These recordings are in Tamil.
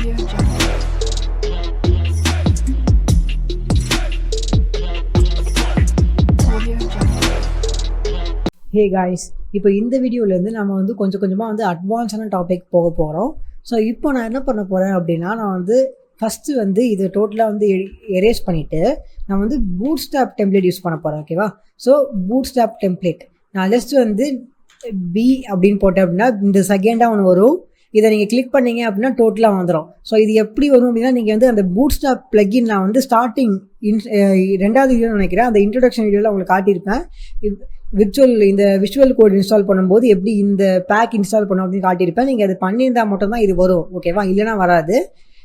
Audio Jungle. Audio Jungle. Hey guys, இப்போ இந்த வீடியோலேருந்து நம்ம வந்து கொஞ்சம் கொஞ்சமாக அட்வான்ஸான டாபிக் போக போகிறோம். ஸோ இப்போ நான் என்ன பண்ண போகிறேன் அப்படின்னா, நான் ஃபஸ்ட்டு இது டோட்டலாக எரேஸ் பண்ணிவிட்டு நான் பூட்ஸ்ட்ராப் டெம்ப்ளேட் யூஸ் பண்ண போகிறேன். ஓகேவா? ஸோ பூட்ஸ்ட்ராப் டெம்ப்ளேட் நான் ஜஸ்ட் பி அப்படின்னு போட்டேன் அப்படின்னா இந்த செகண்டாக ஒன்று வரும். இதை நீங்கள் கிளிக் பண்ணீங்க அப்படின்னா டோட்டலாக வந்துடும். ஸோ இது எப்படி வரும் அப்படின்னா, நீங்கள் அந்த பூட்ஸ்ட்ராப் பிளக்கின் நான் ஸ்டார்டிங் ரெண்டாவது வீடியோ நினைக்கிறேன், அந்த இன்ட்ரடக்ஷன் வீடியோவில் உங்களுக்கு காட்டியிருப்பேன். இந்த விஷுவல் கோட் இன்ஸ்டால் பண்ணும்போது எப்படி இந்த பேக் இன்ஸ்டால் பண்ணோம் அப்படின்னு காட்டியிருப்பேன். நீங்கள் அது பண்ணியிருந்தால் மட்டும்தான் இது வரும். ஓகேவா? இல்லைனா வராது.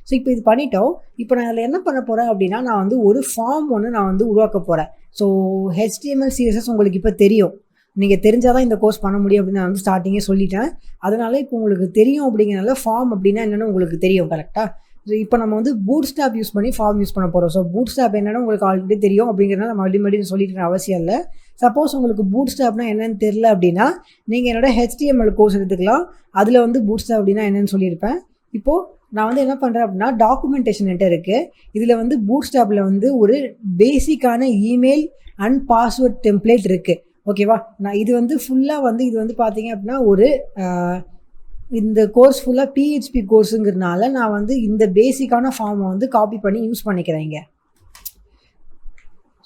ஸோ இப்போ இது பண்ணிட்டோம். இப்போ நான் அதில் என்ன பண்ண போகிறேன் அப்படின்னா, நான் ஒரு ஃபார்ம் ஒன்று நான் உருவாக்க போகிறேன். ஸோ HTML CSS உங்களுக்கு இப்போ தெரியும். நீங்கள் தெரிஞ்சால் தான் இந்த கோர்ஸ் பண்ண முடியும் அப்படின்னு நான் ஸ்டார்டிங்கே சொல்லிட்டேன். அதனால் இப்போ உங்களுக்கு தெரியும் அப்படிங்கிறனால ஃபார்ம் அப்படின்னா என்னென்னு உங்களுக்கு தெரியும். கரெக்டாக? ஸோ இப்போ நம்ம பூட்ஸ்ட்ராப் யூஸ் பண்ணி ஃபார்ம் யூஸ் பண்ண போகிறோம். ஸோ பூட்ஸ்ட்ராப் என்னென்னு உங்களுக்கு ஆல்ரெடி தெரியும் அப்படிங்கிறனால நம்ம மறுபடியும் சொல்லிட்டு அவசியம் இல்லை. சப்போஸ் உங்களுக்கு பூட்ஸ்ட்ராப்னா என்னென்னு தெரில அப்படின்னா, நீங்கள் என்னோட HTML கோர்ஸ் எடுத்துக்கலாம். அதில் பூட்ஸ்ட்ராப் அப்படின்னா என்னென்னு சொல்லியிருப்பேன். இப்போது நான் என்ன பண்ணுறேன் அப்படின்னா, டாக்குமெண்டேஷன் என்கிட்ட இருக்குது. இதில் பூட்ஸ்ட்ராப்பில் ஒரு பேசிக்கான இமெயில் அண்ட் பாஸ்வேர்ட் டெம்ப்ளேட் இருக்குது. ஓகேவா? நான் இது ஃபுல்லாக இது பார்த்தீங்க அப்படின்னா இந்த கோர்ஸ் ஃபுல்லாக PHP கோர்ஸுங்கிறதுனால நான் இந்த பேசிக்கான ஃபார்மை காப்பி பண்ணி யூஸ் பண்ணிக்கிறேங்க.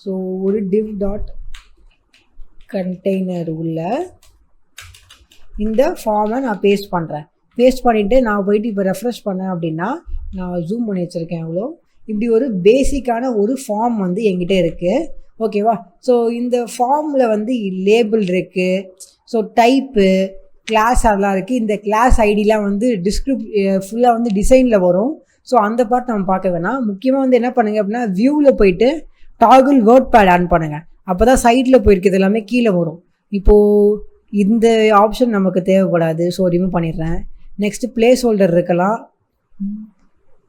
ஸோ ஒரு div டாட் கண்டெய்னர் உள்ள இந்த ஃபார்மை நான் பேஸ்ட் பண்ணுறேன். பேஸ்ட் பண்ணிவிட்டு நான் போயிட்டு இப்போ ரெஃப்ரெஷ் பண்ணேன் அப்படின்னா, நான் ஜூம் பண்ணி வச்சுருக்கேன் எவ்வளோ. இப்படி ஒரு பேசிக்கான ஒரு ஃபார்ம் என்கிட்ட இருக்குது. ஓகேவா? ஸோ இந்த ஃபார்மில் லேபிள் இருக்குது. ஸோ டைப்பு, கிளாஸ் அதெல்லாம் இருக்குது. இந்த கிளாஸ் ஐடிலாம் ஃபுல்லாக டிசைனில் வரும். ஸோ அந்த பார்ட் நம்ம பார்க்க வேணாம். முக்கியமாக என்ன பண்ணுங்கள் அப்படின்னா, வியூவில் போயிட்டு டாகிள் வேர்ட் பேட் ஆன் பண்ணுங்கள். அப்போ தான் சைடில் போயிருக்கிறது எல்லாமே கீழே வரும். இப்போது இந்த ஆப்ஷன் நமக்கு தேவைப்படாது. ஸோ ரிமூவ் பண்ணிடுறேன். நெக்ஸ்ட்டு பிளேஸ் ஹோல்டர் இருக்கலாம்.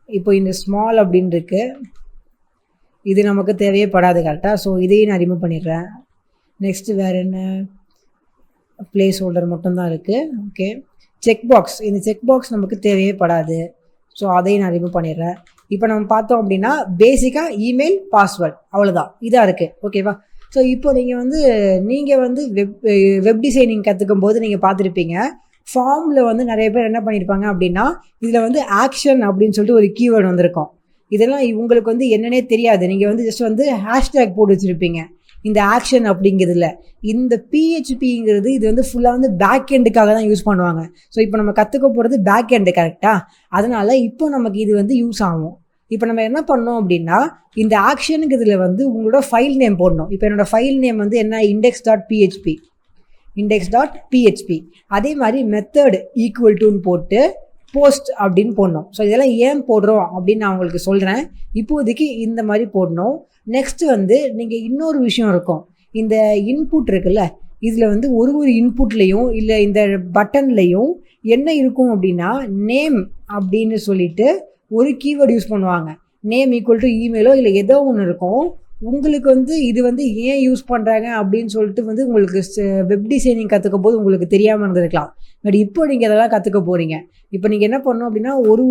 இப்போ இந்த ஸ்மால் அப்படின்னு இருக்குது, இது நமக்கு தேவையே படாது. கரெக்டாக? ஸோ இதையும் நான் ரிமூவ் பண்ணிடுறேன். நெக்ஸ்ட்டு வேறு என்ன, பிளேஸ் ஹோல்டர் மட்டும்தான் இருக்குது. ஓகே. செக் பாக்ஸ், இந்த செக் பாக்ஸ் நமக்கு தேவையே படாது. ஸோ அதையும் நான் ரிமூவ் பண்ணிடுறேன். இப்போ நம்ம பார்த்தோம் அப்படின்னா பேசிக்காக இமெயில், பாஸ்வேர்ட், அவ்வளோதான். இதாக இருக்குது. ஓகேவா? ஸோ இப்போ நீங்கள் வெப் டிசைனிங் கற்றுக்கும் போது நீங்கள் பார்த்துருப்பீங்க, ஃபார்மில் நிறைய பேர் என்ன பண்ணியிருப்பாங்க அப்படின்னா, இதில் ஆக்ஷன் அப்படின்னு சொல்லிட்டு ஒரு கீவேர்டு வந்திருக்கும். இதெல்லாம் உங்களுக்கு என்னன்னே தெரியாது. நீங்கள் ஜஸ்ட் ஹேஷ்டேக் போட்டு வச்சுருப்பீங்க இந்த ஆக்ஷன் அப்படிங்கிறதுல. இந்த PHPங்கிறது இது ஃபுல்லாக பேக் எண்டுக்காக தான் யூஸ் பண்ணுவாங்க. ஸோ இப்போ நம்ம கற்றுக்க போகிறது பேக் எண்டு. கரெக்டாக? அதனால் இப்போ நமக்கு இது யூஸ் ஆகும். இப்போ நம்ம என்ன பண்ணோம் அப்படின்னா, இந்த ஆக்ஷனுங்கிறதுல உங்களோட ஃபைல் நேம் போடணும். இப்போ என்னோடய ஃபைல் நேம் என்ன, index.php. அதே மாதிரி மெத்தட் ஈக்குவல் டுன்னு போட்டு போஸ்ட் அப்படின்னு போடணும். ஸோ இதெல்லாம் ஏன் போடுறோம் அப்படின்னு நான் உங்களுக்கு சொல்கிறேன். இப்போதைக்கு இந்த மாதிரி போடணும். நெக்ஸ்ட்டு நீங்கள் இன்னொரு விஷயம் இருக்கும். இந்த இன்புட் இருக்குல்ல, இதில் ஒரு இன்புட்லேயும் இல்லை இந்த பட்டன்லேயும் என்ன இருக்கும் அப்படின்னா, நேம் அப்படின்னு சொல்லிட்டு ஒரு கீவேர்டு யூஸ் பண்ணுவாங்க. நேம் ஈக்குவல் டு இமெயிலோ இல்லை ஏதோ ஒன்று இருக்கும். உங்களுக்கு இது ஏன் யூஸ் பண்ணுறாங்க அப்படின்னு சொல்லிட்டு உங்களுக்கு வெப் டிசைனிங் கற்றுக்கும் போது உங்களுக்கு தெரியாமல் இருந்திருக்கலாம். பட் இப்போ நீங்கள் அதெல்லாம் கற்றுக்க போகிறீங்க. இப்போ நீங்கள் என்ன பண்ணணும் அப்படின்னா, ஒரு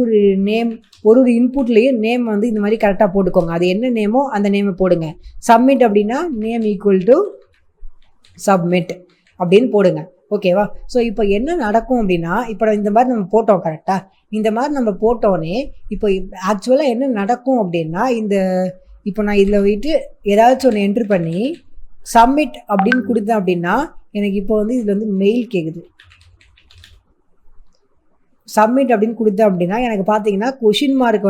நேம், ஒரு இன்புட்லேயும் நேம் இந்த மாதிரி கரெக்டாக போட்டுக்கோங்க. அது என்ன நேமோ அந்த நேமை போடுங்க. சப்மிட் அப்படின்னா நேம் ஈக்குவல் டு சப்மிட் அப்படின்னு போடுங்க. ஓகேவா? ஸோ இப்போ என்ன நடக்கும் அப்படின்னா, இப்போ இந்த மாதிரி நம்ம போட்டோம். கரெக்டாக? இந்த மாதிரி நம்ம போட்டோன்னே இப்போ ஆக்சுவலாக என்ன நடக்கும் அப்படின்னா, இப்போ நான் இதில் போயிட்டு ஏதாச்சும் ஒன்று என்ட்ரு பண்ணி சப்மிட் அப்படின்னு கொடுத்தேன் அப்படின்னா, எனக்கு இப்போ இதில் மெயில் கேட்குது. சப்மிட் அப்படின்னு கொடுத்தேன் அப்படின்னா எனக்கு பார்த்தீங்கன்னா கொஷின் மார்க்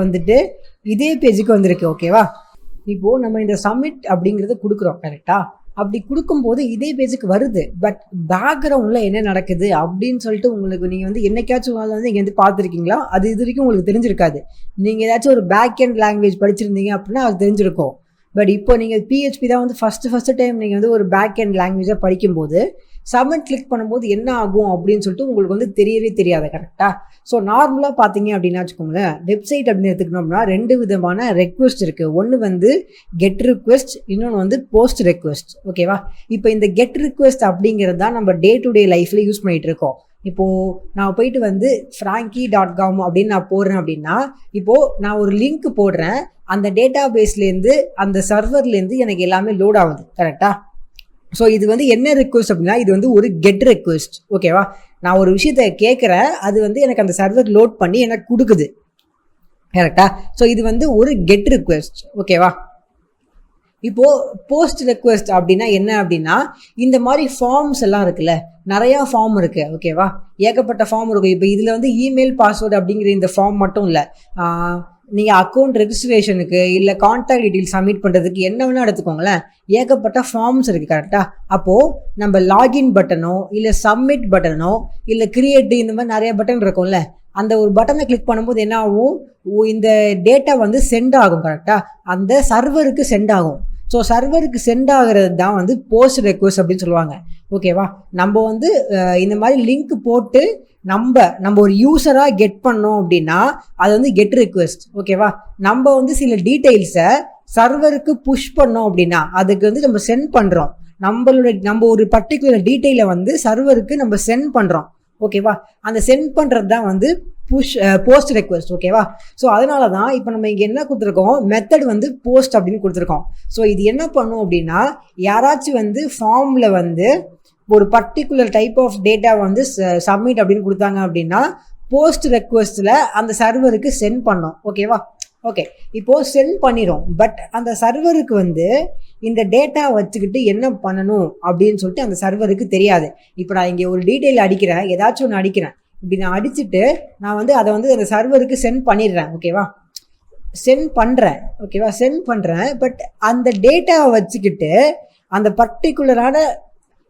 இதே பேஜுக்கு வந்திருக்கு. ஓகேவா? இப்போது நம்ம இந்த சப்மிட் அப்படிங்கிறத கொடுக்குறோம். கரெக்டாக? அப்படி கொடுக்கும்போது இதே பேஜுக்கு வருது. பட் பேக்ரவுண்டில் என்ன நடக்குது அப்படின்னு சொல்லிட்டு உங்களுக்கு நீங்கள் என்னைக்காச்சும் இங்கே பார்த்துருக்கீங்களா? அது இது வரைக்கும் உங்களுக்கு தெரிஞ்சிருக்காது. நீங்கள் ஏதாச்சும் ஒரு பேக் எண்ட் லாங்குவேஜ் படிச்சிருந்தீங்க அப்படின்னா அது தெரிஞ்சிருக்கும். பட் இப்போ நீங்கள் PHP தான் ஃபஸ்ட்டு டைம் நீங்கள் ஒரு பேக் எண்ட் லாங்குவேஜாக படிக்கும்போது சப்மிட் கிளிக் பண்ணும்போது என்ன ஆகும் அப்படின்னு சொல்லிட்டு உங்களுக்கு தெரியவே தெரியாது. கரெக்டாக? ஸோ நார்மலாக பார்த்தீங்க அப்படின்னா வச்சுக்கோங்களேன், வெப்சைட் அப்படின்னு எடுத்துக்கணும்னா 2 விதமான ரெக்வெஸ்ட் இருக்குது. ஒன்று கெட் ரிக்வெஸ்ட், இன்னொன்று போஸ்ட் ரெக்வெஸ்ட். ஓகேவா? இப்போ இந்த கெட் ரிக்வெஸ்ட் அப்படிங்கிறது தான் நம்ம டே டு டே லைஃப்பில் யூஸ் பண்ணிகிட்டு இருக்கோம். இப்போது நான் போயிட்டு வந்து frankie.com அப்படின்னு நான் போடுறேன் அப்படின்னா, இப்போது நான் ஒரு லிங்க் போடுறேன், அந்த டேட்டா பேஸ்லேருந்து அந்த சர்வர்லேருந்து எனக்கு எல்லாமே லோட் ஆகுது. கரெக்டாக? ஸோ இது வந்து என்ன ரெக்வஸ்ட் அப்படின்னா, இது வந்து ஒரு கெட் ரெக்வஸ்ட். ஓகேவா? நான் ஒரு விஷயத்தை கேட்குறேன், அது வந்து எனக்கு அந்த சர்வர் லோட் பண்ணி எனக்கு கொடுக்குது. கரெக்டா? ஸோ இது வந்து ஒரு கெட் ரெக்வஸ்ட். ஓகேவா? இப்போது போஸ்ட் ரெக்வஸ்ட் அப்படின்னா என்ன அப்படின்னா, இந்த மாதிரி ஃபார்ம்ஸ் எல்லாம் இருக்குல்ல, நிறையா ஃபார்ம் இருக்குது. ஓகேவா? ஏகப்பட்ட ஃபார்ம் இருக்கும். இப்போ இதில் வந்து இமெயில் பாஸ்வேர்டு அப்படிங்கிற இந்த ஃபார்ம் மட்டும் இல்லை, நீங்கள் அக்கௌண்ட் ரெஜிஸ்ட்ரேஷனுக்கு இல்லை கான்டாக்ட் டீட்டெயில் சப்மிட் பண்ணுறதுக்கு என்ன வேணால் எடுத்துக்கோங்களேன், ஏகப்பட்ட ஃபார்ம்ஸ் இருக்குது. கரெக்டாக? அப்போது நம்ம லாகின் பட்டனோ இல்லை சப்மிட் பட்டனோ இல்லை கிரியேட் இந்த மாதிரி நிறைய பட்டன் இருக்கும்ல, அந்த ஒரு பட்டனை கிளிக் பண்ணும்போது என்ன ஆகும், இந்த டேட்டா வந்து சென்ட் ஆகும். கரெக்டாக? அந்த சர்வருக்கு சென்ட் ஆகும். ஸோ சர்வருக்கு சென்ட் ஆகிறது தான் வந்து போஸ்ட் ரெக்வஸ்ட் அப்படின்னு சொல்லுவாங்க. ஓகேவா? நம்ம வந்து இந்த மாதிரி லிங்க் போட்டு நம்ம ஒரு யூஸராக கெட் பண்ணோம் அப்படின்னா அது வந்து கெட் ரெக்வஸ்ட். ஓகேவா? நம்ம வந்து சில டீட்டெயில்ஸை சர்வருக்கு புஷ் பண்ணோம் அப்படின்னா அதுக்கு வந்து நம்ம சென்ட் பண்ணுறோம். நம்ம ஒரு பர்டிகுலர் டீட்டெயிலை வந்து சர்வருக்கு நம்ம சென்ட் பண்ணுறோம். ஓகேவா? அந்த சென்ட் பண்ணுறது தான் வந்து போஸ்ட் ரெக்வஸ்ட். ஓகேவா? ஸோ அதனால தான் இப்போ நம்ம இங்கே என்ன கொடுத்துருக்கோம், மெத்தட் வந்து போஸ்ட் அப்படின்னு கொடுத்துருக்கோம். ஸோ இது என்ன பண்ணும் அப்படின்னா, யாராச்சும் வந்து ஃபார்மில் வந்து ஒரு பர்டிகுலர் டைப் ஆஃப் டேட்டா வந்து சப்மிட் அப்படின்னு கொடுத்தாங்க அப்படின்னா போஸ்ட் ரெக்வஸ்ட்டில் அந்த சர்வருக்கு சென்ட் பண்ணோம். ஓகேவா? ஓகே, இப்போது சென்ட் பண்ணிடும். பட் அந்த சர்வருக்கு வந்து இந்த டேட்டா வச்சுக்கிட்டு என்ன பண்ணணும் அப்படின்னு சொல்லிட்டு அந்த சர்வருக்கு தெரியாது. இப்போ நான் இங்கே ஒரு டீட்டெயில் அடிக்கிறேன், ஏதாச்சும் ஒன்று அடிக்கிறேன், இப்படி நான் அடிச்சுட்டு நான் வந்து அதை வந்து அந்த சர்வருக்கு சென்ட் பண்ணிடுறேன். ஓகேவா? சென்ட் பண்ணுறேன். ஓகேவா? சென்ட் பண்ணுறேன். பட் அந்த டேட்டாவை வச்சுக்கிட்டு அந்த பர்டிகுலரான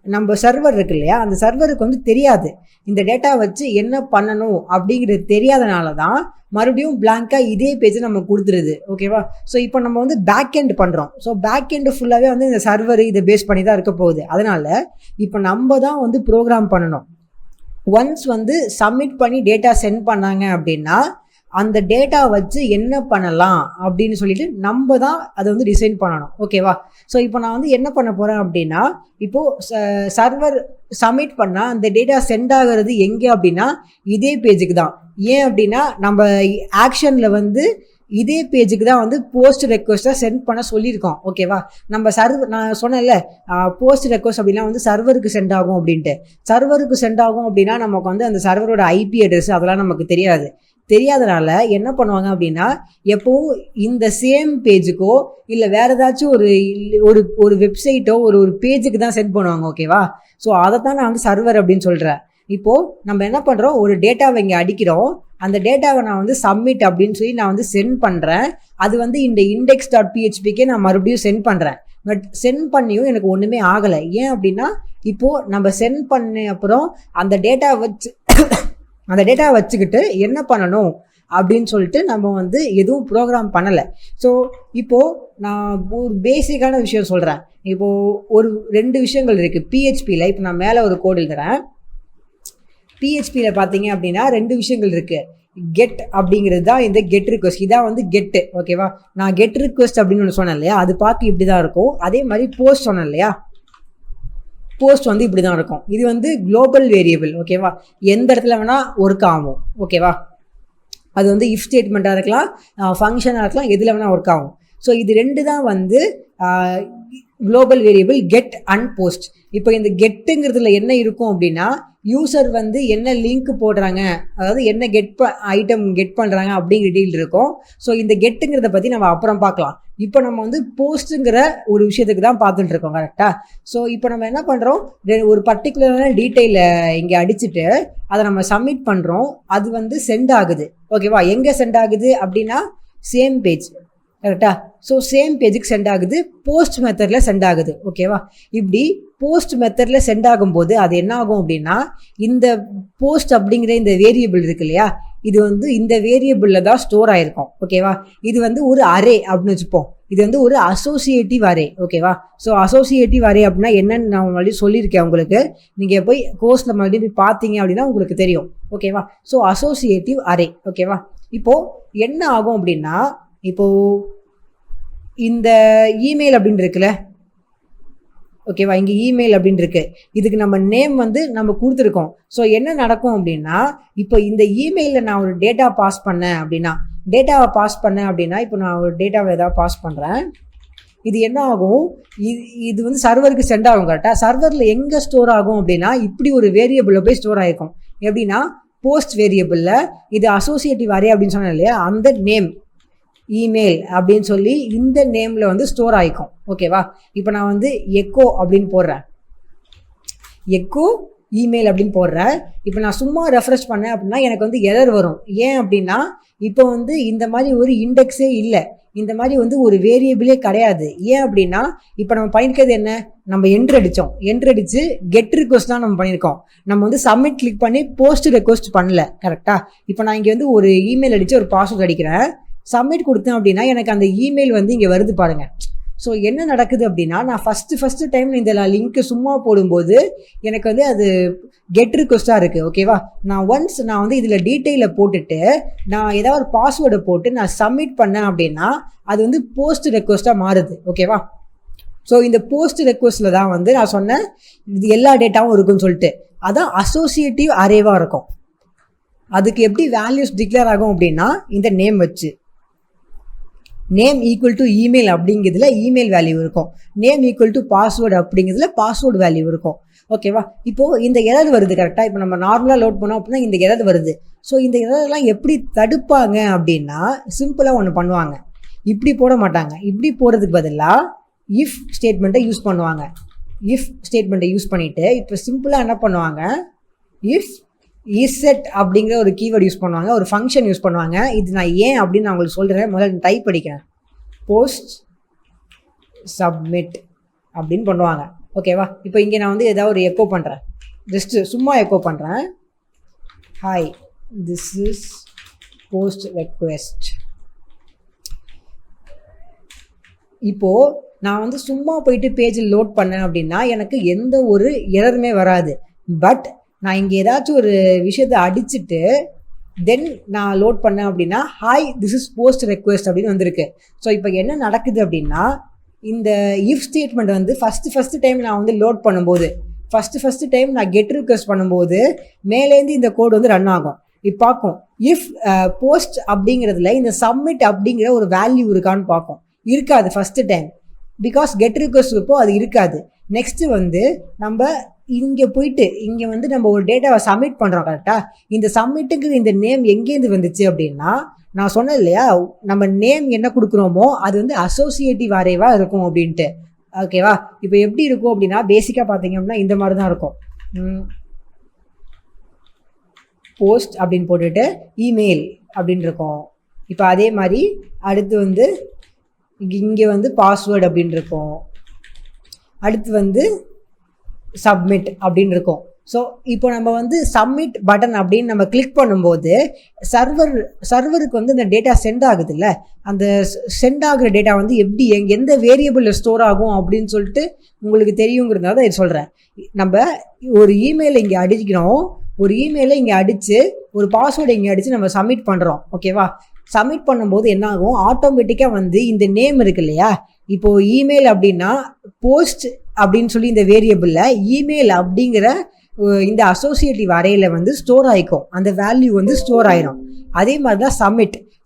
நம்ம சர்வர் இருக்கு இல்லையா, அந்த சர்வருக்கு வந்து தெரியாது இந்த டேட்டா வச்சு என்ன பண்ணணும் அப்படிங்கிறது. தெரியாதனால தான் மறுபடியும் பிளாங்காக இதே பேஜை நம்ம கொடுத்துருது. ஓகேவா? ஸோ இப்போ நம்ம வந்து பேக் எண்ட் பண்ணுறோம். ஸோ பேக் எண்டு ஃபுல்லாகவே வந்து இந்த சர்வர் இதை பேஸ் பண்ணி தான் இருக்க போகுது. அதனால் இப்போ நம்ம தான் வந்து ப்ரோக்ராம் பண்ணணும். ஒன்ஸ் வந்து சப்மிட் பண்ணி டேட்டா சென்ட் பண்ணாங்க அப்படின்னா அந்த டேட்டா வச்சு என்ன பண்ணலாம் அப்படின்னு சொல்லிட்டு நம்ம தான் அதை வந்து டிசைன் பண்ணணும். ஓகேவா? ஸோ இப்போ நான் வந்து என்ன பண்ண போகிறேன் அப்படின்னா, இப்போது சர்வர் சப்மிட் பண்ணால் அந்த டேட்டா சென்ட் ஆகிறது எங்கே அப்படின்னா இதே பேஜுக்கு தான். ஏன் அப்படின்னா நம்ம ஆக்ஷனில் வந்து இதே பேஜுக்கு தான் வந்து போஸ்ட் ரெக்வஸ்ட்டாக சென்ட் பண்ண சொல்லியிருக்கோம். ஓகேவா? நம்ம நான் சொன்னேன்ல, போஸ்ட் ரெக்வஸ்ட் அப்படின்னா வந்து சர்வருக்கு சென்ட் ஆகும் அப்படின்ட்டு. சர்வருக்கு சென்ட் ஆகும் அப்படின்னா நமக்கு வந்து அந்த சர்வரோட ஐபி அட்ரஸ் அதெல்லாம் நமக்கு தெரியாதனால என்ன பண்ணுவாங்க அப்படின்னா, எப்போவும் இந்த சேம் பேஜுக்கோ இல்லை வேறு ஏதாச்சும் ஒரு வெப்சைட்டோ ஒரு பேஜுக்கு தான் சென்ட் பண்ணுவாங்க. ஓகேவா? ஸோ அதை தான் நான் வந்து சர்வர் அப்படின்னு சொல்கிறேன். இப்போது நம்ம என்ன பண்ணுறோம், ஒரு டேட்டாவை இங்கே அடிக்கிறோம், அந்த டேட்டாவை நான் வந்து சப்மிட் அப்படின்னு சொல்லி நான் வந்து சென்ட் பண்ணுறேன். அது வந்து இந்த index.phpக்கே நான் மறுபடியும் சென்ட் பண்ணுறேன். பட் சென்ட் பண்ணியும் எனக்கு ஒன்றுமே ஆகலை. ஏன் அப்படின்னா, இப்போது நம்ம சென்ட் பண்ண அப்புறம் அந்த டேட்டா வச்சுக்கிட்டு என்ன பண்ணணும் அப்படின்னு சொல்லிட்டு நம்ம வந்து எதுவும் ப்ரோக்ராம் பண்ணலை. ஸோ இப்போது நான் ஒரு பேசிக்கான விஷயம் சொல்கிறேன். இப்போது ஒரு 2 விஷயங்கள் இருக்குது பிஹெச்பியில். இப்போ நான் மேலே ஒரு கோடு எழுதுறேன். பிஹெச்பியில் பார்த்தீங்க அப்படின்னா 2 விஷயங்கள் இருக்குது. கெட் அப்படிங்கிறது தான் இந்த கெட் ரிக்வஸ்ட். இதான் வந்து கெட்டு. ஓகேவா? நான் கெட் ரிக்வஸ்ட் அப்படின்னு ஒன்று சொன்னேன் இல்லையா, அது பார்க்க இப்படி தான் இருக்கும். அதே மாதிரி போஸ்ட் சொன்னேன் இல்லையா, போஸ்ட் வந்து இப்படி தான் இருக்கும். இது வந்து குளோபல் வேரியபிள். ஓகேவா? எந்த இடத்துல வேணால் ஒர்க் ஆகும். ஓகேவா? அது வந்து இஃப் ஸ்டேட்மெண்ட்டாக இருக்கலாம், ஃபங்க்ஷனாக இருக்கலாம், எதில் வேணால் ஒர்க் ஆகும். ஸோ இது 2 தான் வந்து global variable get and post. இப்போ இந்த கெட்டுங்கிறதுல என்ன இருக்கும் அப்படின்னா, யூசர் வந்து என்ன லிங்க் போடுறாங்க, அதாவது என்ன ஐட்டம் கெட் பண்ணுறாங்க அப்படிங்கிற டீல் இருக்கும். ஸோ இந்த கெட்டுங்கிறத பற்றி நம்ம அப்புறம் பார்க்கலாம். இப்போ நம்ம வந்து போஸ்ட்டுங்கிற ஒரு விஷயத்துக்கு தான் பார்த்துட்டு இருக்கோம். கரெக்டாக? ஸோ இப்போ நம்ம என்ன பண்ணுறோம், ஒரு பர்டிகுலரான டீட்டெயிலை இங்கே அடிச்சுட்டு அதை நம்ம சப்மிட் பண்ணுறோம். அது வந்து சென்ட் ஆகுது. ஓகேவா? எங்கே சென்ட் ஆகுது அப்படின்னா சேம் பேஜ். கரெக்டாக? ஸோ சேம் பேஜுக்கு சென்ட் ஆகுது, போஸ்ட் மெத்தடில் சென்ட் ஆகுது. ஓகேவா? இப்படி போஸ்ட் மெத்தடில் சென்ட் ஆகும்போது அது என்ன ஆகும் அப்படின்னா, இந்த போஸ்ட் அப்படிங்கிற இந்த வேரியபிள் இருக்கு இல்லையா, இது வந்து இந்த வேரியபிளில் தான் ஸ்டோர் ஆகிருக்கும். ஓகேவா? இது வந்து ஒரு அரே அப்படின்னு வச்சுப்போம். இது வந்து ஒரு அசோசியேட்டிவ் அரே. ஓகேவா? ஸோ அசோசியேட்டிவ் அரே அப்படின்னா என்னன்னு நான் மறுபடியும் சொல்லியிருக்கேன் உங்களுக்கு. நீங்கள் போய் கோர்ஸில் மறுபடியும் போய் பார்த்தீங்க அப்படின்னா உங்களுக்கு தெரியும். ஓகேவா? So associative array. ஓகேவா? இப்போது என்ன ஆகும் அப்படின்னா, இப்போது இந்த இமெயில் அப்படின்னு இருக்குல்ல, ஓகேவா. இங்கே இமெயில் அப்படின்னு இருக்கு, இதுக்கு நம்ம நேம் வந்து நம்ம கொடுத்துருக்கோம். ஸோ என்ன நடக்கும் அப்படின்னா, இப்போ இந்த இமெயிலில் நான் ஒரு டேட்டா பாஸ் பண்ணேன் அப்படின்னா, இப்போ நான் ஒரு டேட்டாவை ஏதாவது பாஸ் பண்ணுறேன், இது என்ன ஆகும், இது வந்து சர்வருக்கு சென்ட் ஆகும். கரெக்டாக சர்வரில் எங்கே ஸ்டோர் ஆகும் அப்படின்னா, இப்படி ஒரு வேரியபிளில் போய் ஸ்டோர் ஆகிருக்கும். எப்படின்னா போஸ்ட் வேரியபிளில் இது அசோசியேட்டிவ் அரே அப்படின்னு சொன்னேன் இல்லையா, அந்த நேம் இமெயில் அப்படின்னு சொல்லி இந்த நேமில் வந்து ஸ்டோர் ஆகிக்கும். ஓகேவா. இப்போ நான் வந்து எக்கோ அப்படின்னு போடுறேன், எக்கோ இமெயில் அப்படின்னு போடுறேன். இப்போ நான் சும்மா ரெஃப்ரெஷ் பண்ணேன் அப்படின்னா எனக்கு வந்து எரர் வரும். ஏன் அப்படின்னா இப்போ வந்து இந்த மாதிரி ஒரு இண்டெக்ஸே இல்லை, இந்த மாதிரி வந்து ஒரு வேரியபிளே கிடையாது. ஏன் அப்படின்னா இப்போ நம்ம பண்ணியிருக்கிறது என்ன, நம்ம என்ட்ரு அடித்து கெட் ரிக்வஸ்ட் தான் நம்ம பண்ணியிருக்கோம். நம்ம வந்து சப்மிட் கிளிக் பண்ணி போஸ்ட் ரெக்வஸ்ட் பண்ணல. கரெக்டாக. இப்போ நான் இங்கே வந்து ஒரு இமெயில் அடித்து ஒரு பாஸ்வேர்ட் அடிக்கிறேன், சப்மிட் கொடுத்தேன் அப்படின்னா எனக்கு அந்த இமெயில் வந்து இங்கே வருது பாருங்க. ஸோ என்ன நடக்குது அப்படின்னா, நான் ஃபஸ்ட்டு டைம் இந்த லிங்க்கு சும்மா போடும்போது எனக்கு வந்து அது கெட் ரிக்வஸ்ட்டாக இருக்குது. ஓகேவா. நான் வந்து இதில் டீட்டெயிலில் போட்டுட்டு நான் ஏதாவது ஒரு பாஸ்வேர்டை போட்டு நான் சப்மிட் பண்ணேன் அப்படின்னா அது வந்து போஸ்ட் ரெக்வஸ்ட்டாக மாறுது. ஓகேவா. ஸோ இந்த போஸ்ட் ரெக்வஸ்ட்டில் தான் வந்து நான் சொன்னேன் இது எல்லா டேட்டாவும் இருக்குன்னு சொல்லிட்டு, அதான் அசோசியேட்டிவ் அரேவாக இருக்கும். அதுக்கு எப்படி வேல்யூஸ் டிக்ளேர் ஆகும் அப்படின்னா, இந்த நேம் வச்சு நேம் ஈக்குவல் டு இமெயில் அப்படிங்கிறதுல இமெயில் வேல்யூ இருக்கும், நேம் ஈக்குவல் டு பாஸ்வேர்டு அப்படிங்கிறதுல பாஸ்வேர்டு வேல்யூ இருக்கும். ஓகேவா. இப்போது இந்த எரர் வருது. கரெக்டாக. இப்போ நம்ம நார்மலாக லோட் பண்ணோம் அப்படின்னா இந்த எரர் வருது. ஸோ இந்த எரர்லாம் எப்படி தடுப்பாங்க அப்படின்னா, சிம்பிளாக ஒன்று பண்ணுவாங்க, இப்படி போட மாட்டாங்க. இப்படி போடுறதுக்கு பதிலாக இஃப் ஸ்டேட்மெண்ட்டை யூஸ் பண்ணுவாங்க. இஃப் ஸ்டேட்மெண்ட்டை யூஸ் பண்ணிவிட்டு இப்போ சிம்பிளாக என்ன பண்ணுவாங்க, இஃப் இசெட் அப்படிங்கிற ஒரு கீவேர்டு யூஸ் பண்ணுவாங்க, ஒரு ஃபங்க்ஷன் யூஸ் பண்ணுவாங்க. இது நான் ஏன் அப்படின்னு நான் உங்களுக்கு சொல்கிறேன். முதல்ல டைப் படிக்கிறேன், போஸ்ட் சப்மிட் அப்படின்னு பண்ணுவாங்க. ஓகேவா. இப்போ இங்கே நான் வந்து ஏதாவது ஒரு எக்கோ பண்ணுறேன், ஜஸ்ட்டு சும்மா எக்கோ பண்ணுறேன், hi this is post request. இப்போது நான் வந்து சும்மா போயிட்டு பேஜில் லோட் பண்ணேன் அப்படின்னா எனக்கு எந்த ஒரு எரருமே வராது. பட் நான் இங்கே ஏதாச்சும் ஒரு விஷயத்தை அடிச்சுட்டு தென் நான் லோட் பண்ணேன் அப்படின்னா hi this is post request அப்படின்னு வந்திருக்கு. ஸோ இப்போ என்ன நடக்குது அப்படின்னா, இந்த இஃப் ஸ்டேட்மெண்ட் வந்து ஃபஸ்ட்டு டைம் நான் வந்து லோட் பண்ணும்போது, ஃபஸ்ட்டு டைம் நான் கெட் ரிக்வெஸ்ட் பண்ணும்போது மேலேருந்து இந்த கோடு வந்து ரன் ஆகும். இப்போ பார்க்கும் இஃப் போஸ்ட் அப்படிங்கிறதுல இந்த சப்மிட் அப்படிங்கிற ஒரு வேல்யூ இருக்கான்னு பார்க்கும். இருக்காது first time, because get request இருப்போ அது இருக்காது. நெக்ஸ்ட்டு வந்து நம்ம இங்கே போயிட்டு இங்கே வந்து நம்ம ஒரு டேட்டாவை சப்மிட் பண்ணுறோம். கரெக்டாக. இந்த சப்மிட்டுக்கு இந்த நேம் எங்கேருந்து வந்துச்சு அப்படின்னா, நான் சொன்னேன் இல்லையா, நம்ம நேம் என்ன கொடுக்குறோமோ அது வந்து அசோசியேட்டிவ் அரேவாக இருக்கும் அப்படின்ட்டு. ஓகேவா. இப்போ எப்படி இருக்கும் அப்படின்னா, பேசிக்காக பார்த்தீங்க அப்படின்னா இந்த மாதிரி தான் இருக்கும். போஸ்ட் அப்படின்னு போட்டுட்டு இமெயில் அப்படின்னு இருக்கும். இப்போ அதே மாதிரி அடுத்து வந்து இங்கே வந்து பாஸ்வேர்டு அப்படின்னு இருக்கும், அடுத்து வந்து சப்மிட் அப்படின்னு இருக்கும். ஸோ இப்போ நம்ம வந்து சப்மிட் பட்டன் அப்படின்னு நம்ம கிளிக் பண்ணும்போது சர்வருக்கு வந்து இந்த டேட்டா சென்ட் ஆகுது இல்லை, அந்த சென்ட் ஆகுற டேட்டா வந்து எப்படி எந்த வேரியபிளில் ஸ்டோர் ஆகும் அப்படின்னு சொல்லிட்டு உங்களுக்கு தெரியுங்கிறதுனால தான் இது சொல்கிறேன். நம்ம ஒரு இமெயிலை இங்கே அடிக்கிறோம், ஒரு இமெயிலை இங்கே அடித்து ஒரு பாஸ்வேர்டை இங்கே அடித்து நம்ம சப்மிட் பண்ணுறோம். ஓகேவா. சப்மிட் பண்ணும்போது என்ன ஆகும், ஆட்டோமேட்டிக்காக வந்து இந்த நேம் இருக்கு இல்லையா, இப்போது இமெயில் அப்படின்னா போஸ்ட் அப்படின்னு சொல்லி இந்த வேரியபிளில் இமெயில் அப்படிங்கிற இந்த அசோசியேட்டிவ் அரேயில் வந்து ஸ்டோர் ஆகிக்கும், அந்த வேல்யூ வந்து ஸ்டோர் ஆயிரும். அதே மாதிரி தான்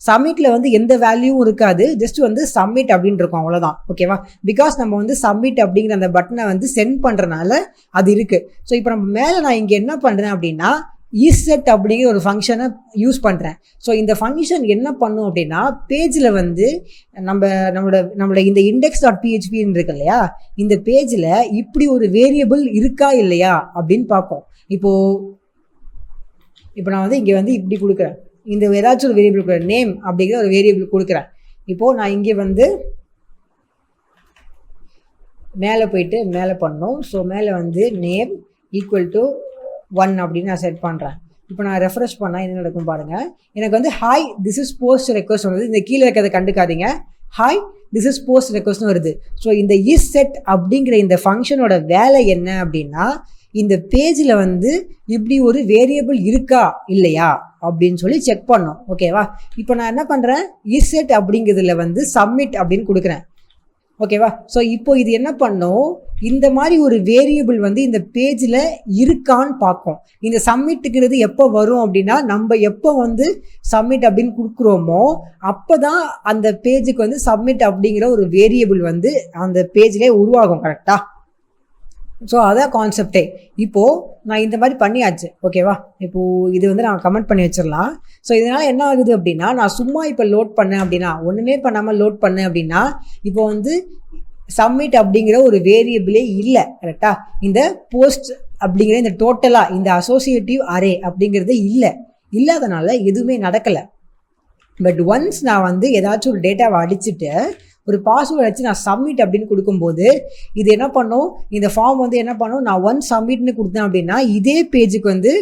சப்மிட்டில் வந்து எந்த வேல்யூவும் இருக்காது, ஜஸ்ட் வந்து சப்மிட் அப்படின்னு இருக்கும், அவ்வளோதான். ஓகேவா. பிகாஸ் நம்ம வந்து சப்மிட் அப்படிங்கிற அந்த பட்டனை வந்து சென்ட் பண்ணுறனால அது இருக்குது. ஸோ இப்போ நம்ம மேலே நான் இங்கே என்ன பண்ணுறேன் அப்படின்னா, இசெட் அப்படிங்கிற ஒரு ஃபங்க்ஷனை யூஸ் பண்ணுறேன். ஸோ இந்த ஃபங்க்ஷன் என்ன பண்ணும் அப்படின்னா, பேஜில் வந்து நம்மளோட இந்த index.phpன்னு இருக்கு இல்லையா, இந்த பேஜில் இப்படி ஒரு வேரியபிள் இருக்கா இல்லையா அப்படின்னு பார்ப்போம். இப்போ நான் வந்து இங்கே வந்து இப்படி கொடுக்குறேன், இந்த ஏதாச்சும் ஒரு வேரியபிள் கொடுக்குறேன், நேம் அப்படிங்கிற ஒரு வேரியபிள் கொடுக்குறேன். இப்போது நான் இங்கே வந்து மேலே போயிட்டு மேலே பண்ணோம். ஸோ மேலே வந்து நேம் ஈக்குவல் டு 1 அப்படின்னு நான் செட் பண்ணுறேன். இப்போ நான் ரெஃப்ரெஷ் பண்ணால் என்ன நடக்கும் பாருங்கள், எனக்கு வந்து hi this is post request வருது. இந்த கீழே இருக்கிறத கண்டுக்காதீங்க, ஹாய் திஸ் இஸ் போஸ்ட் ரெக்வெஸ்ட்னு வருது. ஸோ இந்த இசெட் அப்படிங்கிற இந்த ஃபங்க்ஷனோட வேலை என்ன அப்படின்னா, இந்த பேஜில் வந்து இப்படி ஒரு வேரியபிள் இருக்கா இல்லையா அப்படின்னு சொல்லி செக் பண்ணோம். ஓகேவா. இப்போ நான் என்ன பண்ணுறேன், இசெட் அப்படிங்கிறதுல வந்து சப்மிட் அப்படின்னு கொடுக்குறேன். ஓகேவா? ஸோ இப்போ இது என்ன பண்ணும், இந்த மாதிரி ஒரு வேரியபிள் வந்து இந்த பேஜில் இருக்கான்னு பார்க்கும். இந்த சப்மிட்டுங்கிறது எப்போ வரும் அப்படின்னா, நம்ம எப்போ வந்து சப்மிட் அப்படின்னு கொடுக்குறோமோ அப்போ தான் அந்த பேஜுக்கு வந்து சப்மிட் அப்படிங்கிற ஒரு வேரியபிள் வந்து அந்த பேஜ்லேயே உருவாகும். கரெக்டாக? ஸோ அதான் கான்செப்டே. இப்போது நான் இந்த மாதிரி பண்ணியாச்சு. ஓகேவா? இப்போது இது வந்து நான் கமெண்ட் பண்ணி வச்சிடலாம். ஸோ இதனால் என்ன ஆகுது அப்படின்னா, நான் சும்மா இப்போ லோட் பண்ணேன் அப்படின்னா, ஒன்றுமே பண்ணாமல் லோட் பண்ணேன் அப்படின்னா, இப்போ வந்து சப்மிட் அப்படிங்கிற ஒரு வேரியபிளே இல்லை. கரெக்டாக? இந்த போஸ்ட் அப்படிங்கிற இந்த டோட்டலாக இந்த அசோசியேட்டிவ் அரே அப்படிங்கிறது இல்லாதனால எதுவுமே நடக்கலை. பட் ஒன்ஸ் நான் வந்து ஏதாச்சும் ஒரு டேட்டாவை அடிச்சுட்டு ஒரு பாஸ்வேர்டு வச்சு நான் சப்மிட் அப்படின்னு கொடுக்கும்போது இது என்ன பண்ணும், இந்த ஃபார்ம் வந்து என்ன பண்ணும், நான் ஒன்ஸ் சப்மிட்னு கொடுத்தேன் அப்படின்னா இதே பேஜுக்கு வந்து